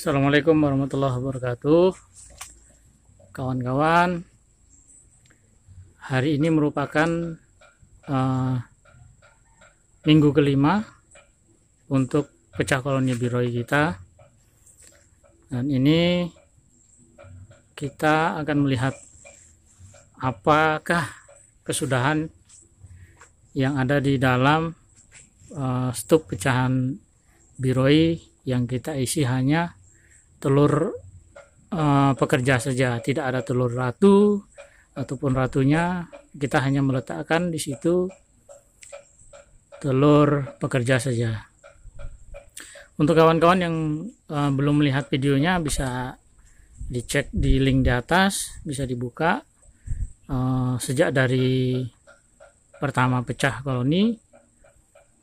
Assalamualaikum warahmatullahi wabarakatuh. Kawan-kawan, hari ini merupakan minggu kelima untuk pecah koloni biroi kita, dan ini kita akan melihat apakah kesudahan yang ada di dalam stuk pecahan biroi yang kita isi hanya telur pekerja saja, tidak ada telur ratu ataupun ratunya. Kita hanya meletakkan di situ telur pekerja saja. Untuk kawan-kawan yang belum melihat videonya, bisa dicek di link di atas, bisa dibuka sejak dari pertama pecah koloni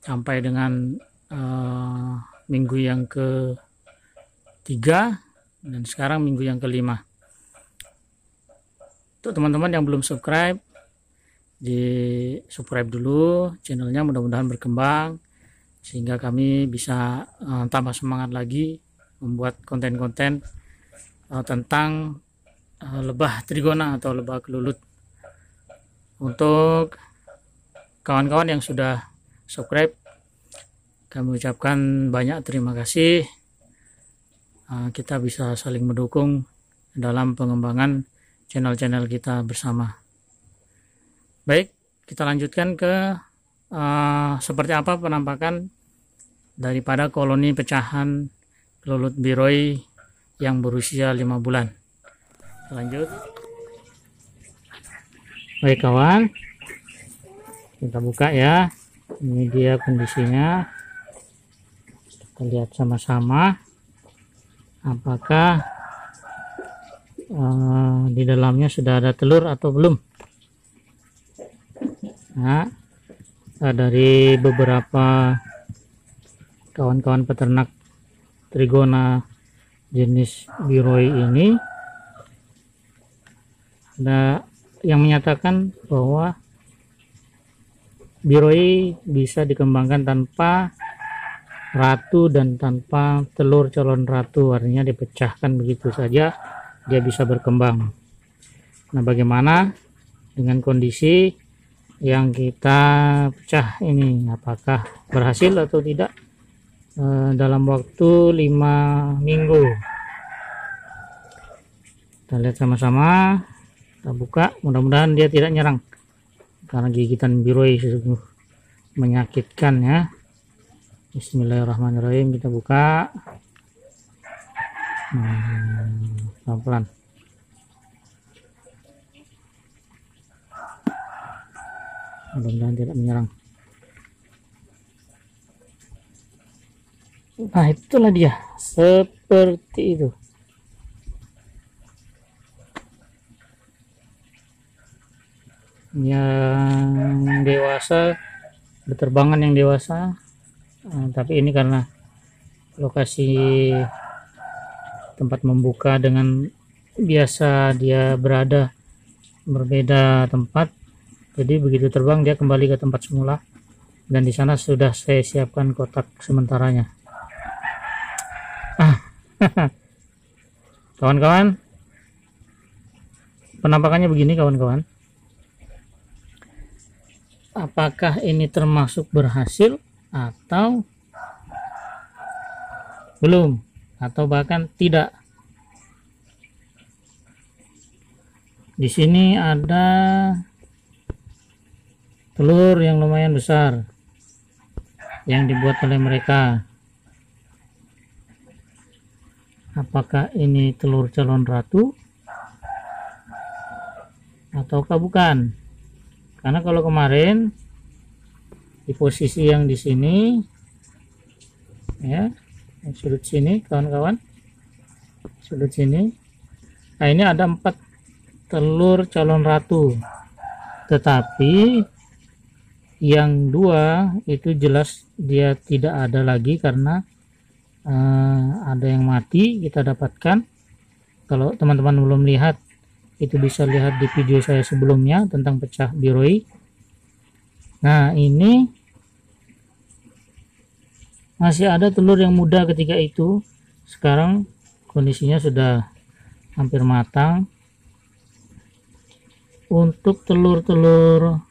sampai dengan minggu yang ke-3 dan sekarang minggu yang ke-5. Untuk teman-teman yang belum subscribe, di subscribe dulu channelnya, mudah-mudahan berkembang sehingga kami bisa tambah semangat lagi membuat konten-konten tentang lebah trigona atau lebah kelulut. Untuk kawan-kawan yang sudah subscribe, kami ucapkan banyak terima kasih. Kita bisa saling mendukung dalam pengembangan channel-channel kita bersama. Baik, kita lanjutkan ke seperti apa penampakan daripada koloni pecahan kelulut biroi yang berusia 5 bulan. Lanjut. Baik kawan, kita buka ya. Ini dia kondisinya. Kita lihat sama-sama apakah di dalamnya sudah ada telur atau belum. Nah, dari beberapa kawan-kawan peternak trigona jenis biroi ini, ada yang menyatakan bahwa biroi bisa dikembangkan tanpa ratu dan tanpa telur calon ratu, artinya dipecahkan begitu saja dia bisa berkembang. Nah, bagaimana dengan kondisi yang kita pecah ini, apakah berhasil atau tidak dalam waktu 5 minggu? Kita lihat sama-sama, kita buka, mudah-mudahan dia tidak nyerang karena gigitan biroi sungguh menyakitkan ya. Bismillahirrahmanirrahim, kita buka pelan-pelan. Mudah-mudahan tidak menyerang. Nah, itulah dia, seperti itu. Yang dewasa, berterbangan yang dewasa. Tapi ini karena lokasi tempat membuka dengan biasa dia berada berbeda tempat, jadi begitu terbang dia kembali ke tempat semula, dan di sana sudah saya siapkan kotak sementaranya. Kawan-kawan, penampakannya begini kawan-kawan. Apakah ini termasuk berhasil atau belum, atau bahkan tidak? Di sini ada telur yang lumayan besar yang dibuat oleh mereka. Apakah ini telur calon ratu ataukah bukan? Karena kalau kemarin di posisi yang di sini ya, sudut sini kawan-kawan, sudut sini, nah ini ada 4 telur calon ratu, tetapi yang 2 itu jelas dia tidak ada lagi karena ada yang mati kita dapatkan. Kalau teman-teman belum lihat, itu bisa lihat di video saya sebelumnya tentang pecah biroi. Nah, ini masih ada telur yang muda ketika itu. Sekarang kondisinya sudah hampir matang. Untuk telur-telur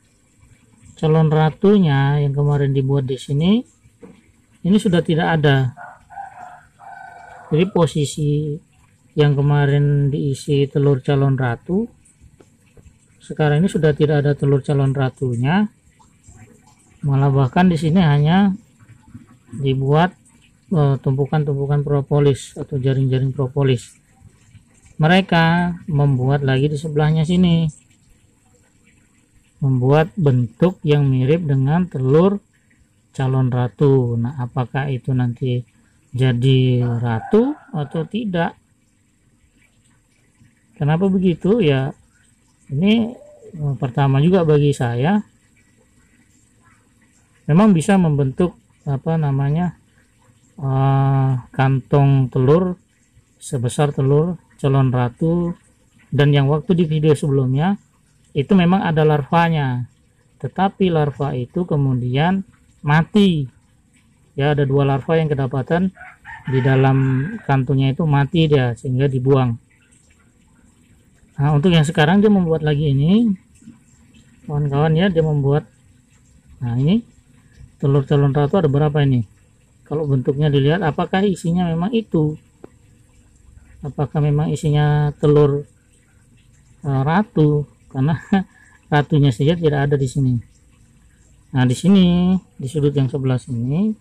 calon ratunya yang kemarin dibuat di sini, ini sudah tidak ada. Jadi posisi yang kemarin diisi telur calon ratu, sekarang ini sudah tidak ada telur calon ratunya. Malah bahkan di sini hanya dibuat tumpukan-tumpukan propolis atau jaring-jaring propolis. Mereka membuat lagi di sebelahnya sini, membuat bentuk yang mirip dengan telur calon ratu. Nah, apakah itu nanti jadi ratu atau tidak? Kenapa begitu ya? Ini pertama juga bagi saya, memang bisa membentuk kantong telur sebesar telur calon ratu, dan yang waktu di video sebelumnya itu memang ada larvanya, tetapi larva itu kemudian mati. Ya, ada 2 larva yang kedapatan di dalam kantongnya, itu mati dia sehingga dibuang. Nah, untuk yang sekarang dia membuat lagi ini, kawan-kawan ya, dia membuat, nah ini telur calon ratu ada berapa ini? Kalau bentuknya dilihat, apakah isinya memang itu? Apakah memang isinya telur ratu? Karena ratunya saja tidak ada di sini. Nah, di sini di sudut yang sebelah sini,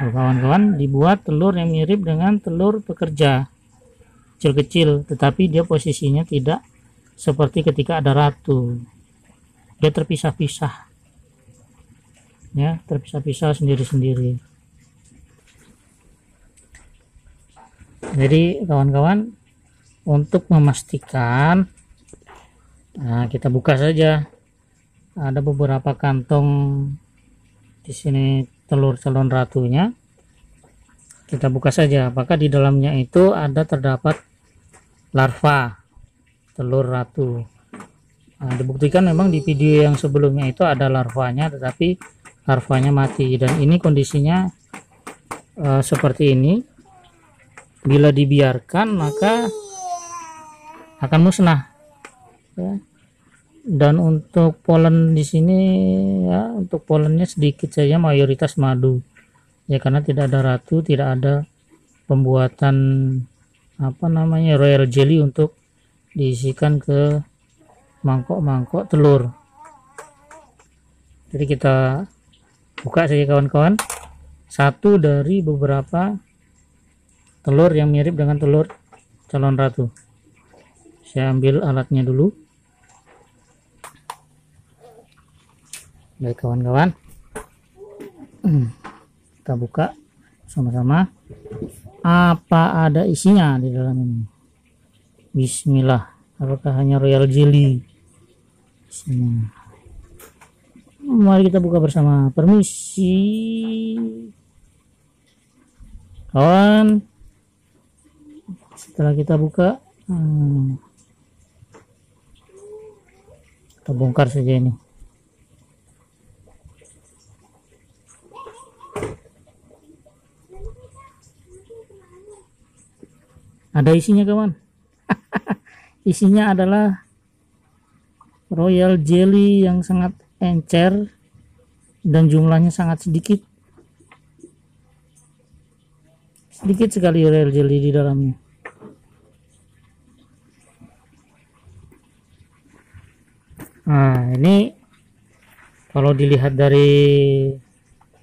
kawan-kawan, dibuat telur yang mirip dengan telur pekerja, kecil-kecil, tetapi dia posisinya tidak seperti ketika ada ratu. Dia terpisah-pisah, ya, terpisah-pisah sendiri-sendiri. Jadi kawan-kawan, untuk memastikan, nah, kita buka saja. Ada beberapa kantong di sini telur calon ratunya. Kita buka saja, apakah di dalamnya itu terdapat larva telur ratu. Nah, dibuktikan memang di video yang sebelumnya itu ada larvanya, tetapi larvanya mati, dan ini kondisinya seperti ini. Bila dibiarkan maka akan musnah, ya. Dan untuk polen di sini, ya, untuk polennya sedikit saja, mayoritas madu, ya, karena tidak ada ratu, tidak ada pembuatan royal jelly untuk diisikan ke mangkok-mangkok telur. Jadi kita buka saja kawan-kawan, satu dari beberapa telur yang mirip dengan telur calon ratu. Saya ambil alatnya dulu. Baik kawan-kawan, kita buka sama-sama. Apa ada isinya di dalam ini? Bismillah. Apakah hanya royal jelly isinya? Mari kita buka bersama. Permisi kawan. Setelah kita buka, kita bongkar saja ini. Ada isinya kawan. Isinya adalah royal jelly yang sangat encer dan jumlahnya sangat sedikit. Sedikit sekali royal jelly di dalamnya. Nah, ini kalau dilihat dari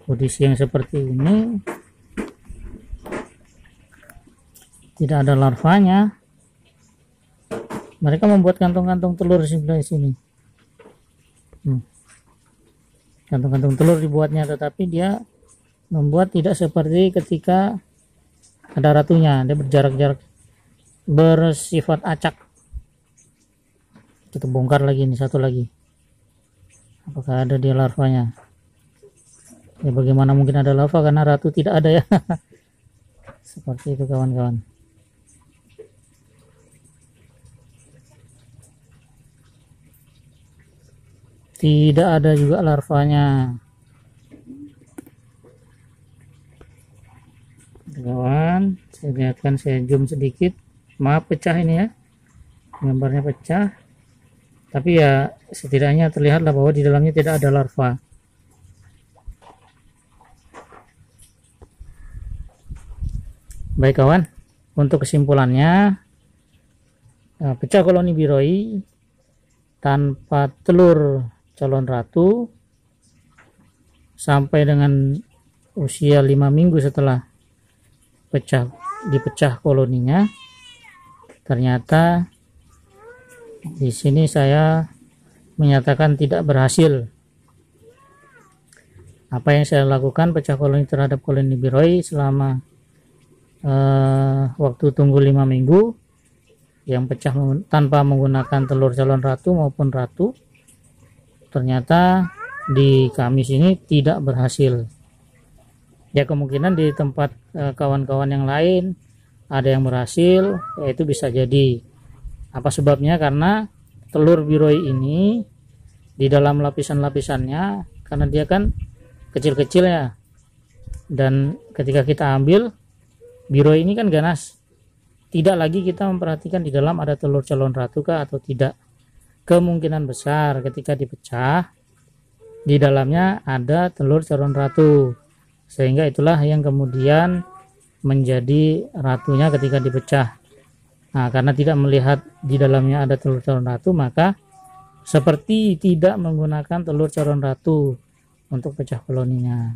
kondisi yang seperti ini, tidak ada larvanya. Mereka membuat kantong-kantong telur di sebelah sini. Kantong-kantong telur dibuatnya, tetapi dia membuat tidak seperti ketika ada ratunya. Dia berjarak-jarak, bersifat acak. Kita bongkar lagi ini, satu lagi. Apakah ada dia larvanya? Ya, bagaimana mungkin ada larva, karena ratu tidak ada, ya. Seperti itu kawan-kawan. Tidak ada juga larvanya, kawan. Saya lihatkan, saya zoom sedikit. Maaf pecah ini ya, gambarnya pecah, tapi ya setidaknya terlihatlah bahwa di dalamnya tidak ada larva. Baik kawan, untuk kesimpulannya, pecah koloni biroi tanpa telur calon ratu sampai dengan usia 5 minggu setelah dipecah koloninya, ternyata di sini saya menyatakan tidak berhasil. Apa yang saya lakukan pecah koloni terhadap koloni biroi selama waktu tunggu 5 minggu yang pecah tanpa menggunakan telur calon ratu maupun ratu, ternyata di kami sini tidak berhasil. Ya kemungkinan di tempat kawan-kawan yang lain ada yang berhasil, yaitu bisa jadi. Apa sebabnya? Karena telur biroi ini di dalam lapisan-lapisannya, karena dia kan kecil-kecil ya, dan ketika kita ambil biroi ini kan ganas, tidak lagi kita memperhatikan di dalam ada telur calon ratu kah atau tidak. Kemungkinan besar ketika dipecah di dalamnya ada telur calon ratu, sehingga itulah yang kemudian menjadi ratunya ketika dipecah. Nah, karena tidak melihat di dalamnya ada telur calon ratu, maka seperti tidak menggunakan telur calon ratu untuk pecah koloninya.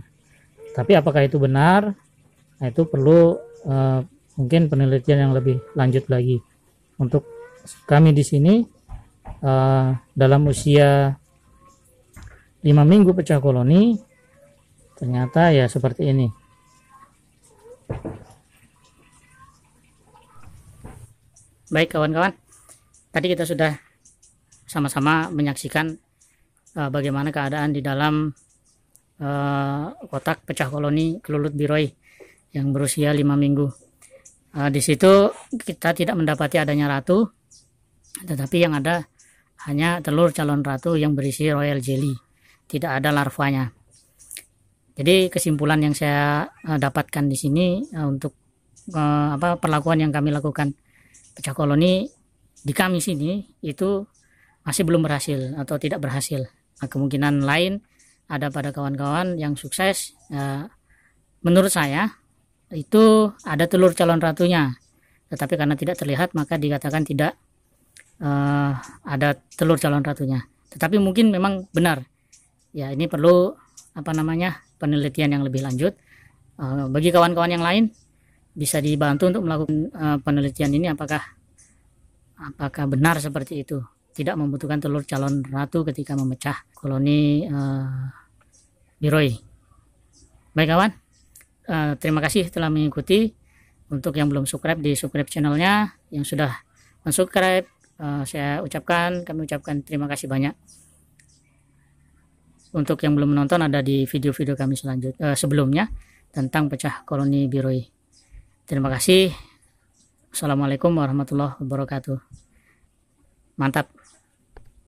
Tapi apakah itu benar? Nah, itu perlu mungkin penelitian yang lebih lanjut lagi. Untuk kami di sini dalam usia 5 minggu pecah koloni, ternyata ya seperti ini. Baik kawan-kawan, tadi kita sudah sama-sama menyaksikan bagaimana keadaan di dalam kotak pecah koloni kelulut biroi yang berusia 5 minggu. Di situ kita tidak mendapati adanya ratu, tetapi yang ada hanya telur calon ratu yang berisi royal jelly, tidak ada larvanya. Jadi kesimpulan yang saya dapatkan di sini untuk perlakuan yang kami lakukan pecah koloni di kami sini itu masih belum berhasil atau tidak berhasil. Nah, kemungkinan lain ada pada kawan-kawan yang sukses. Menurut saya itu ada telur calon ratunya, tetapi karena tidak terlihat maka dikatakan tidak ada telur calon ratunya. Tetapi mungkin memang benar ya, ini perlu penelitian yang lebih lanjut. Bagi kawan-kawan yang lain bisa dibantu untuk melakukan penelitian ini, apakah benar seperti itu, tidak membutuhkan telur calon ratu ketika memecah koloni biroi. Baik kawan, terima kasih telah mengikuti. Untuk yang belum subscribe, di subscribe channelnya. Yang sudah subscribe, kami ucapkan terima kasih banyak. Untuk yang belum menonton, ada di video-video kami sebelumnya tentang pecah koloni biroi. Terima kasih. Assalamualaikum warahmatullahi wabarakatuh. Mantap.